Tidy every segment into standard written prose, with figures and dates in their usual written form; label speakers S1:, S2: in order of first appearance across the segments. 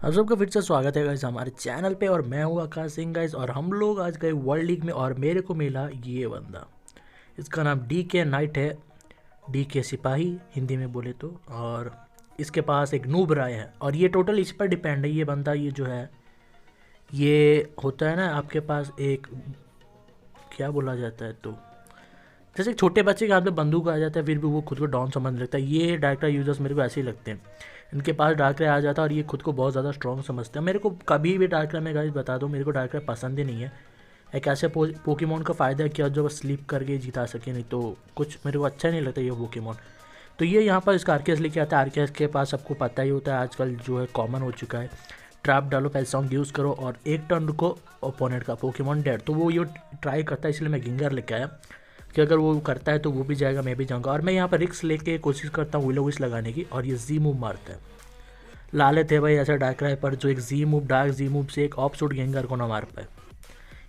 S1: आप सबका फिर से स्वागत है गाइस हमारे चैनल पे। और मैं हूँ आकाश सिंह गाइस, और हम लोग आज गए वर्ल्ड लीग में और मेरे को मिला ये बंदा। इसका नाम डी के नाइट है, डी के सिपाही हिंदी में बोले तो। और इसके पास एक नूब राय है और ये टोटल इस पर डिपेंड है। ये बंदा ये जो है ये होता है ना, आपके पास एक क्या बोला जाता है, तो जैसे एक छोटे बच्चे के हाथ में बंदूक आ जाता है फिर भी वो खुद को डॉन समझने लगता है। ये डार्क राय यूजर्स मेरे को ऐसे ही लगते हैं। इनके पास डार्क राय आ जाता है और ये खुद को बहुत ज़्यादा स्ट्रॉन्ग समझते हैं। मेरे को कभी भी डार्क राय में गाइस बता दो, मेरे को डार्क राय पसंद ही नहीं है। एक ऐसे पोकेमोन का फ़ायदा है क्या जो बस स्लीप करके जिता सके, नहीं तो कुछ मेरे को अच्छा नहीं लगता ये पोकेमोन। तो ये यहाँ पर इसका आरकेएस लेके आता है। आरकेएस के पास सबको पता ही होता है, आजकल जो है कॉमन हो चुका है। ट्रैप डालो, पहले सॉन्ग यूज़ करो और एक टर्न रुको, ओपोनेंट का पोकेमोन डेड। तो वो ये ट्राई करता है, इसलिए मैं गिंगर लेके आया कि अगर वो करता है तो वो भी जाएगा, मैं भी जाऊँगा। और मैं यहाँ पर रिक्स लेके कोशिश करता हूँ विलो विश लगाने की, और ये जी मूव मारता है। लाले थे भाई ऐसा डार्क राय पर जो एक जी मूव, डार्क जी मूव से एक ऑफ शूट गेंगर को ना मार पाए।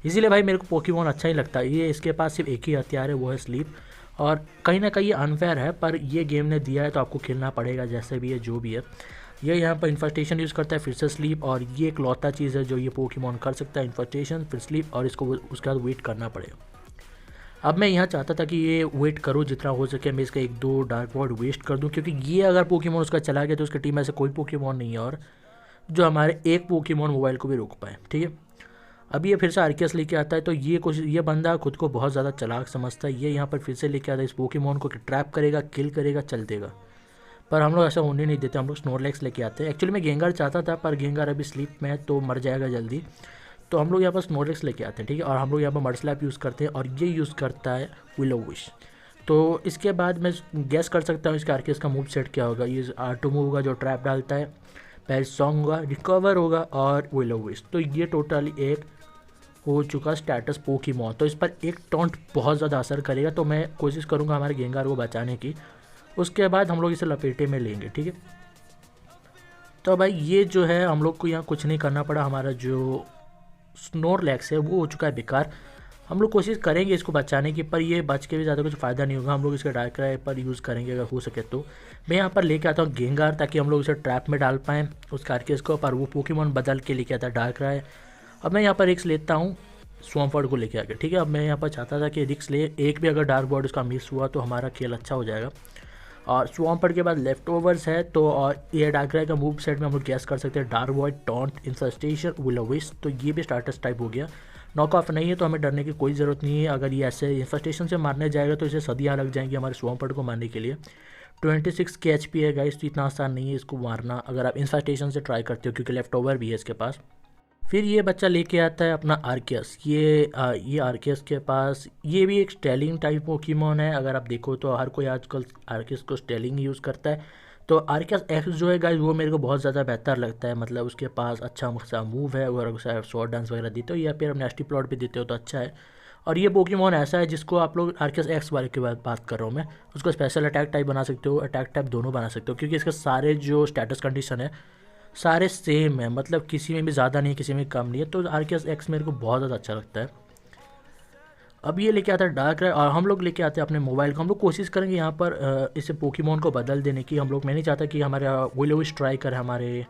S1: इसीलिए भाई मेरे को पोकेमोन अच्छा ही लगता है। ये इसके पास सिर्फ एक ही हथियार है, वो है स्लीप। और कहीं ना कहीं ये अनफेयर है, पर ये गेम ने दिया है तो आपको खेलना पड़ेगा, जैसे भी है जो भी है। ये यहाँ पर इन्फेस्टेशन यूज़ करता है, फिर से स्लीप, और ये एक लौता चीज़ है जो ये पोकेमोन कर सकता है, इन्फेस्टेशन फिर स्लीप, और इसको उसके बाद वेट करना पड़ेगा। अब मैं यहाँ चाहता था कि ये वेट करूँ जितना हो सके, मैं इसका एक दो डार्क वर्ड वेस्ट कर दूँ, क्योंकि ये अगर पोकेमोन उसका चला गया तो उसकी टीम में से कोई पोकेमोन नहीं है और जो हमारे एक पोकेमोन मोबाइल को भी रोक पाए। ठीक है, अब ये फिर से आरकेएस लेके आता है। तो ये बंदा खुद को बहुत ज़्यादा चालाक समझता है। ये यहाँ पर फिर से लेके आता है इस पोकेमोन को कि ट्रैप करेगा, किल करेगा, चल देगा। पर हम लोग ऐसा होने नहीं देते, हम लोग स्नोरलैक्स लेके आते हैं। एक्चुअली मैं गेंगार चाहता था, पर गेंगार अभी स्लीप में है तो मर जाएगा जल्दी। तो हम लोग यहाँ पर स्नोरलैक्स लेके आते हैं। ठीक है, और हम लोग यहाँ पर मर्सलैप यूज़ करते हैं और ये यूज़ करता है विलो विश। तो इसके बाद मैं गैस कर सकता हूँ इसका आरकेएस का मूव सेट क्या होगा। ये R2 मूव होगा जो ट्रैप डालता है, पहले सॉन्ग होगा, रिकवर होगा और विलो विश। तो ये टोटली एक हो चुका स्टेटस पोकेमोन। तो इस पर एक टॉन्ट बहुत ज़्यादा असर करेगा, तो मैं कोशिश करूँगा हमारे गेंगार को बचाने की। उसके बाद हम लोग इसे लपेटे में लेंगे। ठीक है, तो भाई ये जो है हम लोग को यहाँ कुछ नहीं करना पड़ा। हमारा जो स्नोरलैक्स है वो हो चुका है बेकार। हम लोग कोशिश करेंगे इसको बचाने की, पर ये बच के भी ज़्यादा कुछ फ़ायदा नहीं होगा। हम लोग इसका डार्क राय पर यूज़ करेंगे अगर हो सके तो। मैं यहाँ पर लेके आता हूँ गेंगार, ताकि हम लोग इसे ट्रैप में डाल पाएँ उस आरकेएस को, पर वो पोकेमोन बदल के लेके आता है डार्क राय। अब मैं यहाँ पर रिक्स लेता हूँ स्वॉम्फर्ड को लेके आके। ठीक है, अब मैं यहाँ पर चाहता था कि रिक्स ले, एक भी अगर डार्क बॉर्ड उसका मिस हुआ तो हमारा खेल अच्छा हो जाएगा। और स्वॉम्पर्ड के बाद लेफ्ट ओवर्स है, तो और ये डार्क राय का मूव सेट में हम लोग गैस कर सकते हैं dark void, taunt, infestation, willow wish. तो ये भी स्टार्टर्स टाइप हो गया। नॉक ऑफ नहीं है तो हमें डरने की कोई ज़रूरत नहीं है। अगर ये ऐसे इन्फेस्टेशन से मारने जाएगा तो इसे सदियाँ लग जाएंगी हमारे स्वॉम्पर्ड को मारने के लिए। 26 के HP है गाइस, तो इतना आसान नहीं है इसको मारना अगर आप इन्फेस्टेशन से ट्राई करते हो, क्योंकि लेफ्ट ओवर भी है इसके पास। फिर ये बच्चा लेके आता है अपना आरकेएस। ये आरकेएस के पास ये भी एक स्टेलिंग टाइप पोकेमोन है। अगर आप देखो तो हर कोई आजकल आरकेएस को स्टेलिंग यूज़ करता है। तो आरकेएस एक्स जो है गाइस वो मेरे को बहुत ज़्यादा बेहतर लगता है। मतलब उसके पास अच्छा खासा मूव है, अगर उसे शॉर्ट डांस वगैरह देते हो या फिर नेस्टी प्लॉट भी देते हो तो अच्छा है। और ये पोकेमोन ऐसा है जिसको आप लोग आरकेएस एक्स वाले की बात कर रहा हूँ मैं, उसको स्पेशल अटैक टाइप बना सकते हो, अटैक टाइप दोनों बना सकते हो, क्योंकि इसके सारे जो स्टेटस कंडीशन है सारे सेम है। मतलब किसी में भी ज़्यादा नहीं, किसी में कम नहीं है। तो आरकेएस एक्स मेरे को बहुत ज़्यादा अच्छा लगता है। अब ये लेके आता है डार्क राय और हम लोग लेके आते हैं अपने मोबाइल को। हम लोग कोशिश करेंगे यहाँ पर इसे पोकेमोन को बदल देने की। हम लोग, मैं नहीं चाहता कि हमारा विलो विश स्ट्राइकर हमारे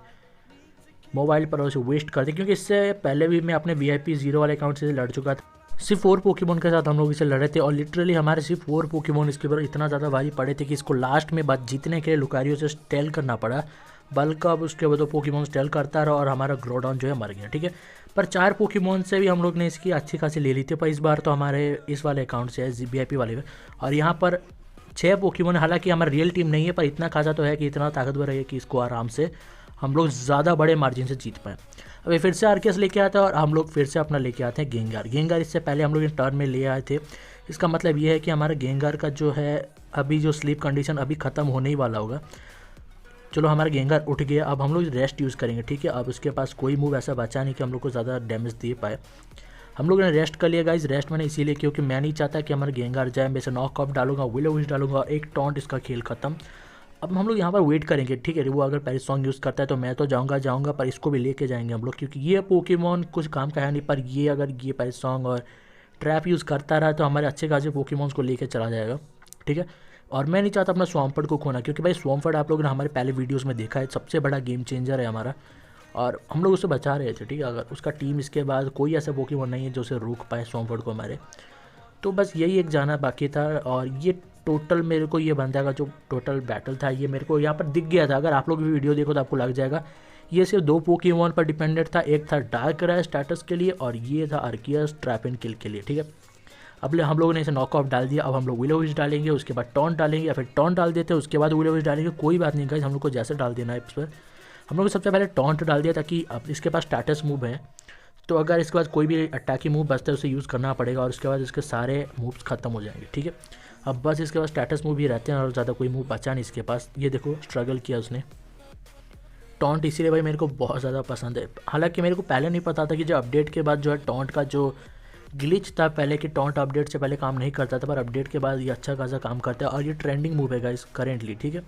S1: मोबाइल पर उसे वेस्ट कर दे, क्योंकि इससे पहले भी मैं अपने VIP 0 वाले अकाउंट से लड़ चुका था। सिर्फ 4 पोकेमोन के साथ हम लोग इसे लड़े थे और लिटरली हमारे सिर्फ 4 पोकेमोन इसके ऊपर इतना ज़्यादा भारी पड़े थे कि इसको लास्ट में बात जीतने के लिए लुकारियों से स्टेल करना पड़ा। बल्कि अब उसके बाद पोकेमोन स्टेल करता रहा और हमारा ग्रोडॉन जो है मर गया। ठीक है, पर 4 पोकेमोन से भी हम लोग ने इसकी अच्छी खासी ले ली थी। पर इस बार तो हमारे इस वाले अकाउंट से है, VIP वाले में, और यहाँ पर 6 पोकेमोन। हालांकि हमारी रियल टीम नहीं है, पर इतना खासा तो है कि इतना ताकतवर है कि इसको आराम से हम लोग ज़्यादा बड़े मार्जिन से जीत पाएँ। अभी फिर से आरकेएस लेके आता है और हम लोग फिर से अपना लेके आते हैं गेंगार। इससे पहले हम लोग इन टर्न में ले आए थे। इसका मतलब ये है कि हमारा गेंगार का जो है अभी जो स्लीप कंडीशन अभी ख़त्म होने ही वाला होगा। चलो हमारा गेंगार उठ गया, अब हम लोग रेस्ट यूज़ करेंगे। ठीक है, अब उसके पास कोई मूव ऐसा बचा नहीं कि हम लोग को ज़्यादा डैमेज दे पाए। हम लोगों ने रेस्ट कर लिया गाइज। रेस्ट मैंने इसीलिए क्योंकि मैं नहीं चाहता कि हमारा गेंगार जाए। मैं इसे नॉक ऑफ डालूंगा, विलो विश डालूंगा और एक टॉन्ट, इसका खेल खत्म। अब हम लोग यहाँ पर वेट करेंगे। ठीक है, वो अगर पेरिस सॉन्ग यूज़ करता है तो मैं तो जाऊँगा, पर इसको भी लेके जाएंगे हम लोग, क्योंकि ये पोकेमोन कुछ काम का है नहीं। पर ये अगर ये पेरिस सॉन्ग और ट्रैप यूज़ करता रहा तो हमारे अच्छे खासे पोकेमोन्स को लेके चला जाएगा। ठीक है, और मैं नहीं चाहता अपना स्वॉम्पर्ड को खोना, क्योंकि भाई स्वॉम्पर्ड आप लोगों ने हमारे पहले वीडियोस में देखा है, सबसे बड़ा गेम चेंजर है हमारा। और हम लोग उसे बचा रहे थे, ठीक है। अगर उसका टीम इसके बाद कोई ऐसा पोकेमॉन नहीं है जो उसे रोक पाए स्वॉम्पवर्ड को हमारे, तो बस यही एक जाना बाकी था। और ये टोटल मेरे को ये बंदा का जो टोटल बैटल था ये मेरे को यहाँ पर दिख गया था। अगर आप लोग भी वीडियो देखो तो आपको लग जाएगा ये सिर्फ 2 पोकेमॉन पर डिपेंडेंट था। एक था डार्कराय स्टेटस के लिए और ये था आर्कियस ट्रैप एंड किल के लिए, ठीक है। अब हम लोगों ने इसे नॉक ऑफ डाल दिया। अब हम लोग विलोविश डालेंगे, उसके बाद टॉन्ट डालेंगे, या फिर टॉन्ट डाल देते हैं उसके बाद विलोविश डालेंगे, कोई बात नहीं गाइस, हम लोग को जैसे डाल देना है इस पर। हम लोग सबसे पहले टॉन्ट डाल दिया ताकि अब इसके पास स्टेटस मूव है, तो अगर इसके बाद कोई भी अटैकी मूव बचता है उसे यूज़ करना पड़ेगा और उसके बाद इसके सारे मूव्स खत्म हो जाएंगे, ठीक है। अब बस इसके पास स्टेटस मूव ही रहते हैं और ज़्यादा कोई मूव बचा नहीं इसके पास। ये देखो स्ट्रगल किया उसने टॉन्ट, इसीलिए भाई मेरे को बहुत ज़्यादा पसंद है। हालांकि मेरे को पहले नहीं पता था कि जो अपडेट के बाद जो है टॉन्ट का जो ग्लिच था पहले कि टॉन्ट अपडेट से पहले काम नहीं करता था, पर अपडेट के बाद ये अच्छा खासा काम करता है और ये ट्रेंडिंग मूव है गाइस करेंटली, ठीक है।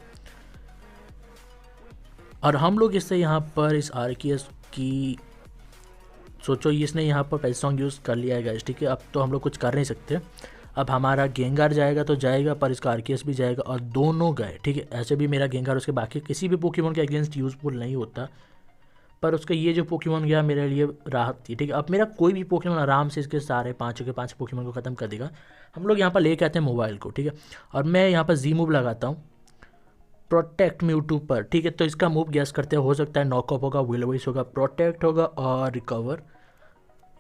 S1: और हम लोग इससे यहाँ पर इस आर्कियस की सोचो इसने यहाँ पर पेल सॉन्ग यूज़ कर लिया है गाइस, ठीक है। अब तो हम लोग कुछ कर नहीं सकते। अब हमारा गेंगार जाएगा तो जाएगा, पर इसका आर्कियस भी जाएगा और दोनों गए, ठीक है। ऐसे भी मेरा गेंगार उसके बाकी किसी भी पोकेमॉन के अगेंस्ट यूज़फुल नहीं होता, पर उसका ये जो पोकेमॉन गया मेरे लिए राहत थी, ठीक है। अब मेरा कोई भी पोकेमॉन आराम से इसके सारे 5 के 5 पोकेमॉन को ख़त्म कर देगा। हम लोग यहाँ पर लेके आते हैं मोबाइल को, ठीक है। और मैं यहाँ पर जी मूव लगाता हूँ प्रोटेक्ट म्यूटू पर, ठीक है। तो इसका मूव गैस करते हो सकता है नॉकअप होगा, विलोविश होगा, प्रोटेक्ट होगा और रिकवर,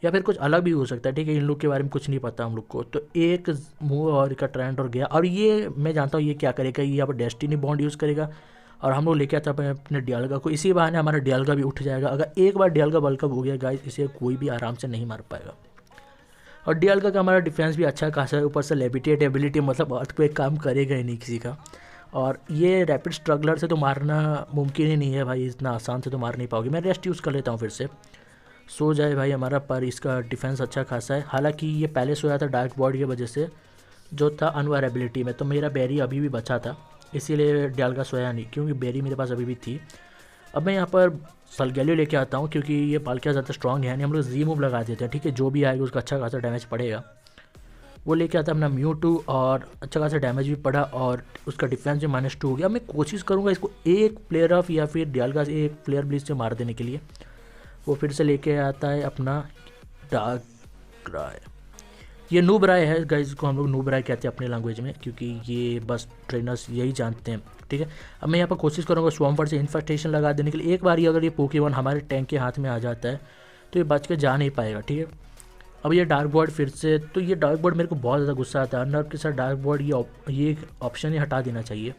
S1: या फिर कुछ अलग भी हो सकता है, ठीक है। इन लोग के बारे में कुछ नहीं पता हम लोग को। तो एक मूव और इसका ट्रेंड और गया, और ये मैं जानता हूँ ये क्या करेगा, ये यहाँ पर डेस्टिनी बॉन्ड यूज़ करेगा और हम लोग लेके आते हैं अपने डियालगा को। इसी बहाने हमारा डियालगा भी उठ जाएगा। अगर एक बार डियालगा बल्कअप हो गया गाइस, इसे कोई भी आराम से नहीं मार पाएगा। और डियालगा का हमारा डिफेंस भी अच्छा खासा है, ऊपर से लेविटेट एबिलिटी, मतलब अर्थ पे काम करेगा ही नहीं किसी का। और ये रैपिड स्ट्रगलर से तो मारना मुमकिन ही नहीं है भाई, इतना आसान से तो मार नहीं पाओगे। मैं रेस्ट यूज़ कर लेता हूँ फिर से, सो जाए भाई हमारा, पर इसका डिफेंस अच्छा खासा है। हालांकि ये पहले सोया था डार्क बॉडी की वजह से जो था अनवार एबिलिटी में, तो मेरा बेरी अभी भी बचा था, इसीलिए डियालगा सोया नहीं, क्योंकि बेरी मेरे पास अभी भी थी। अब मैं यहाँ पर सलगैलियो लेके आता हूँ क्योंकि ये पालकिया ज़्यादा स्ट्रॉन्ग है नहीं। हम लोग जी मूव लगा देते हैं, ठीक है। जो भी आएगा उसका अच्छा खासा डैमेज पड़ेगा। वो लेके आता अपना म्यूटू और अच्छा खासा डैमेज भी पड़ा और उसका डिफेंस भी -2 हो गया। मैं कोशिश करूँगा इसको एक प्लेयर ऑफ या फिर डियालगा से एक प्लेयर ब्लीच से मार देने के लिए। वो फिर से लेके आता है अपना डार्क राय। ये नूब राय है गाइस, को हम लोग नूब राय कहते हैं अपने लैंग्वेज में, क्योंकि ये बस ट्रेनर्स यही जानते हैं, ठीक है। अब मैं यहाँ पर कोशिश करूँगा स्वॉम्पर से इन्फेक्टेशन लगा देने के लिए। एक बार ही अगर ये पोकेमॉन हमारे टैंक के हाथ में आ जाता है तो ये बच के जा नहीं पाएगा, ठीक है। अब ये डार्क बॉर्ड फिर से, तो ये डार्क बॉर्ड मेरे को बहुत ज़्यादा गुस्सा आता है। नर्व के साथ डार्क बॉर्ड ये ऑप्शन ही हटा देना चाहिए,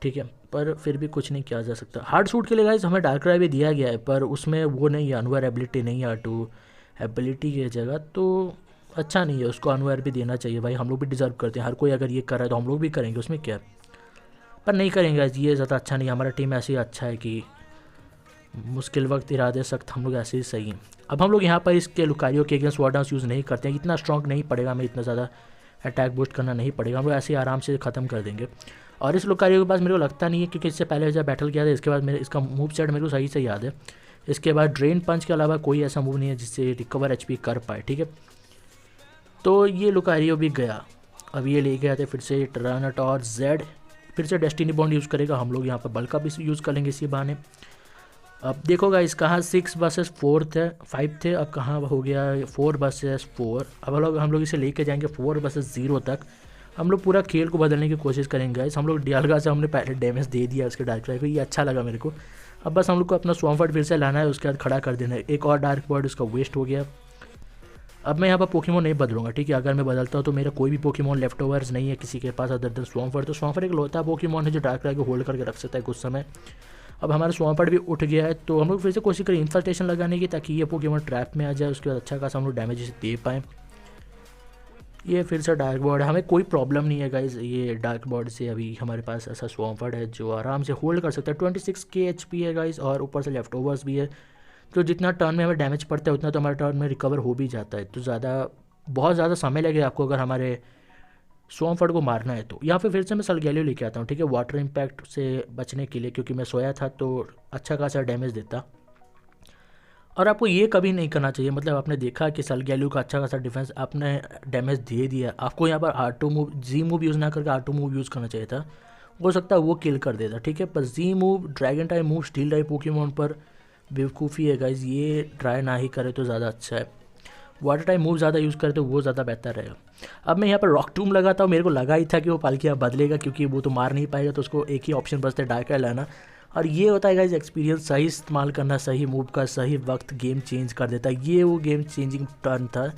S1: ठीक है। पर फिर भी कुछ नहीं किया जा सकता। हार्ड सूट के लिए गाइस हमें डार्क राय भी दिया गया है, पर उसमें वो नहीं है, अनवर एबिलिटी नहीं है R2 एबिलिटी की जगह, तो अच्छा नहीं है। उसको अनवर भी देना चाहिए भाई, हम लोग भी डिज़र्व करते हैं। हर कोई अगर ये कर रहा है तो हम लोग भी करेंगे, उसमें क्या है। पर नहीं करेंगे ये ज़्यादा अच्छा नहीं। हमारा टीम ऐसे ही अच्छा है कि मुश्किल वक्त इरादे सख्त, हम लोग ऐसे ही सही हैं। अब हम लोग यहाँ पर इसके लुकारियों के अगेंस्ट वार डांस यूज़ नहीं करते हैं, इतना स्ट्रॉन्ग नहीं पड़ेगा, हमें इतना ज़्यादा अटैक बूस्ट करना नहीं पड़ेगा, हम लोग ऐसे ही आराम से ख़त्म कर देंगे। और इस लुकारियों के पास मेरे को लगता नहीं है, क्योंकि इससे पहले जब बैटल किया था इसके बाद मेरे इसका मूव सेट मेरे को सही से याद है। इसके बाद ड्रेन पंच के अलावा कोई ऐसा मूव नहीं है जिससे रिकवर HP कर पाए, ठीक है। तो ये लुकारियो भी गया। अब ये ले गया थे फिर से टर्नाटोर Z, फिर से डेस्टिनी बॉन्ड यूज़ करेगा। हम लोग यहाँ पर बल का भी यूज़ कर लेंगे इसी बहाने। अब देखो गाइस कहाँ 6 वर्सेस 4 थे, 5 थे, अब कहाँ हो गया 4 वर्सेस 4। अब हम लोग इसे लेके जाएंगे 4 वर्सेस 0 तक। हम लोग पूरा खेल को बदलने की कोशिश करेंगे गाइस। हम लोग डियालगा से हमने पहले डैमेज दे दिया उसके डार्क राय को, ये अच्छा लगा मेरे को। अब बस हम लोग को अपना स्वॉम्पर्ड फिर से लाना है, उसके बाद खड़ा कर देना है। एक और डार्क बॉर्ड उसका वेस्ट हो गया। अब मैं यहाँ पर पोकेमॉन नहीं बदलूंगा, ठीक है। अगर मैं बदलता हूँ तो मेरा कोई भी पोकेमॉन लेफ्ट ओवर्स नहीं है किसी के पास अदर देन स्वॉम्पर्ड। तो स्वॉम्पर्ड एक लौता पोकेमॉन है जो डार्क राय को होल्ड करके रख सकता है कुछ समय। अब हमारा स्वॉम्पर्ड भी उठ गया है, तो हम लोग फिर से कोशिश करें इन्फेक्टेशन लगाने की, ताकि ये पोकेमॉन ट्रैप में आ जाए, उसके बाद अच्छा खासा हम लोग डैमेज इसे दे पाएँ। ये फिर से डार्क बॉर्ड है, हमें कोई प्रॉब्लम नहीं है गाइज। ये डार्क बॉर्ड से अभी हमारे पास ऐसा स्वॉम्पर्ड है जो आराम से होल्ड कर सकता है। 26 के HP है गाइज, और ऊपर से लेफ्ट ओवर्स भी है, तो जितना टर्न में हमें डैमेज पड़ता है उतना तो हमारे टर्न में रिकवर हो भी जाता है। तो बहुत ज़्यादा समय लगेगा आपको अगर हमारे स्वॉम्पर्ड को मारना है तो। यहाँ पे फिर से मैं सलगैलियो लेके आता हूँ, ठीक है, वाटर इम्पैक्ट से बचने के लिए, क्योंकि मैं सोया था तो अच्छा खासा डैमेज देता। और आपको ये कभी नहीं करना चाहिए, मतलब आपने देखा कि सलगैलियो का अच्छा खासा डिफेंस, आपने डैमेज दे दिया, आपको यहाँ पर R2 मूव जी मूव यूज़ ना करके R2 मूव यूज़ करना चाहिए था। हो सकता है वो किल कर देता, ठीक है। पर जी move, dragon type move, steel type Pokemon पर बेवकूफ़ी है गाइज, ये ट्राई ना ही करे तो ज़्यादा अच्छा है। वाटर टाइप मूव ज़्यादा यूज़ करे तो वो ज़्यादा बेहतर रहेगा। अब मैं यहाँ पर रॉक टूम लगाता हूँ, मेरे को लगा ही था कि वो पालकिया बदलेगा क्योंकि वो तो मार नहीं पाएगा, तो उसको एक ही ऑप्शन बचता है डायका लाना। और ये होता है गाइज एक्सपीरियंस, सही इस्तेमाल करना, सही मूव का सही वक्त गेम चेंज कर देता है। ये वो गेम चेंजिंग टर्न था,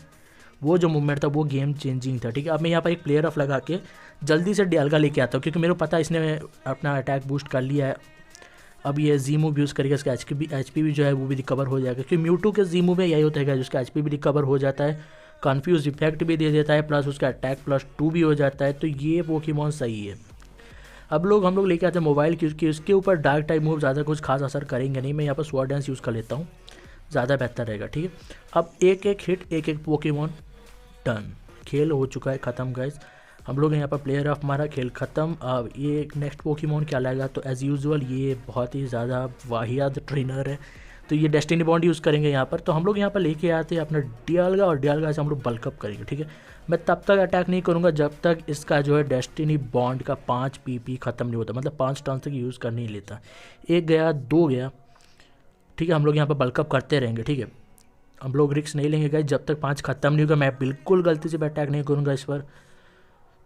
S1: वो जो मूवमेंट था वो गेम चेंजिंग था। ठीक है, अब मैं यहाँ पर एक प्लेयर ऑफ लगा के जल्दी से डियाल्गा लेके आता हूँ क्योंकि मेरे को पता है इसने अपना अटैक बूस्ट कर लिया है। अब ये जी मूव यूज़ करेगा, इसका एच पी भी जो है वो भी रिकवर हो जाएगा क्योंकि म्यूटू के जी मूव में यही होता है जिसका एच पी भी रिकवर हो जाता है, कन्फ्यूज इफेक्ट भी दे देता है, प्लस उसका अटैक +2 भी हो जाता है। तो ये पोकेमॉन सही है। अब हम लोग लेके आते हैं मोबाइल क्योंकि उसके ऊपर डार्क टाइप मूव ज़्यादा कुछ खास असर करेंगे नहीं। मैं यहाँ पर स्वॉर्ड डांस यूज़ कर लेता हूँ, ज़्यादा बेहतर रहेगा। ठीक है, अब एक एक हिट एक एक पोकेमॉन डन, खेल हो चुका है ख़त्म गाइज। हम लोग यहाँ पर प्लेयर ऑफ हमारा खेल ख़त्म। अब ये नेक्स्ट पोकेमॉन क्या लाएगा, तो एज़ यूजुअल ये बहुत ही ज़्यादा वाहियात ट्रेनर है, तो ये डेस्टिनी बॉन्ड यूज़ करेंगे यहाँ पर। तो हम लोग यहाँ पर लेके आते हैं अपना डियाल्गा और डियाल्गा से हम लोग बल्कअप करेंगे। ठीक है, मैं तब तक अटैक नहीं करूँगा जब तक इसका जो है डेस्टिनी बॉन्ड का 5 PP ख़त्म नहीं होता, मतलब 5 टर्न तक यूज़ कर नहीं लेता। 1 गया 2 गया, ठीक है, हम लोग यहाँ पर बल्कअप करते रहेंगे। ठीक है, हम लोग रिस्क नहीं लेंगे गाइस जब तक 5 ख़त्म नहीं होगा। मैं बिल्कुल गलती से अटैक नहीं करूँगा इस पर।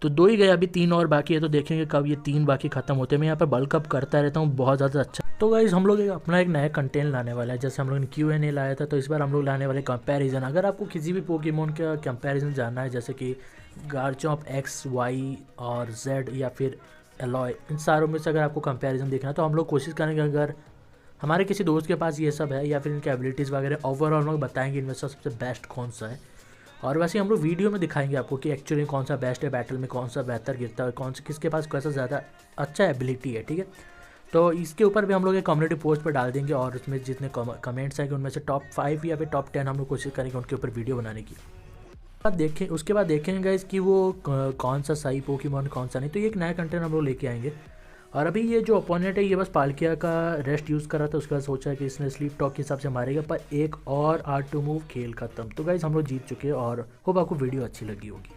S1: तो 2 ही गए, अभी 3 और बाकी है, तो देखेंगे कब ये 3 बाकी ख़त्म होते हैं। मैं यहाँ पर बल्कअप करता रहता हूँ, बहुत ज़्यादा अच्छा। तो गाइस हम लोग अपना एक नया कंटेंट लाने वाला है, जैसे हम लोग ने Q&A लाया था, तो इस बार हम लोग लाने वाले कंपैरिजन। अगर आपको किसी भी पोकेमॉन का कंपैरिजन जानना है, जैसे कि गार्चॉम्प X, Y और Z या फिर एलॉय, इन सारों में से अगर आपको कंपैरिजन देखना है तो हम लोग कोशिश करेंगे, अगर हमारे किसी दोस्त के पास ये सब है या फिर इनकी एबिलिटीज़ वगैरह, ओवरऑल हम लोग बताएंगे इनमें से सबसे बेस्ट कौन सा है। और वैसे हम लोग वीडियो में दिखाएंगे आपको कि एक्चुअली कौन सा बेस्ट है, बैटल में कौन सा बेहतर गिरता है, कौन सा किसके पास कैसा ज़्यादा अच्छा एबिलिटी है। ठीक है, तो इसके ऊपर भी हम लोग एक कम्युनिटी पोस्ट पर डाल देंगे और उसमें जितने कमेंट्स आएंगे उनमें से टॉप 5 या फिर टॉप 10 हम लोग कोशिश करेंगे उनके ऊपर वीडियो बनाने की। उसके बाद देखेंगे गाइस कि वो कौन सा सही पोकेमॉन कौन सा नहीं। तो ये एक नया कंटेंट हम लोग लेके आएंगे। और अभी ये जो अपोनेंट है ये बस पालकिया का रेस्ट यूज़ कर रहा था, उसके बाद सोचा कि इसने स्लीप टॉक के हिसाब से मारेगा, पर एक और R2 मूव खेल खत्म। तो गाइस हम लोग जीत चुके हैं और होप आपको वीडियो अच्छी लगी होगी।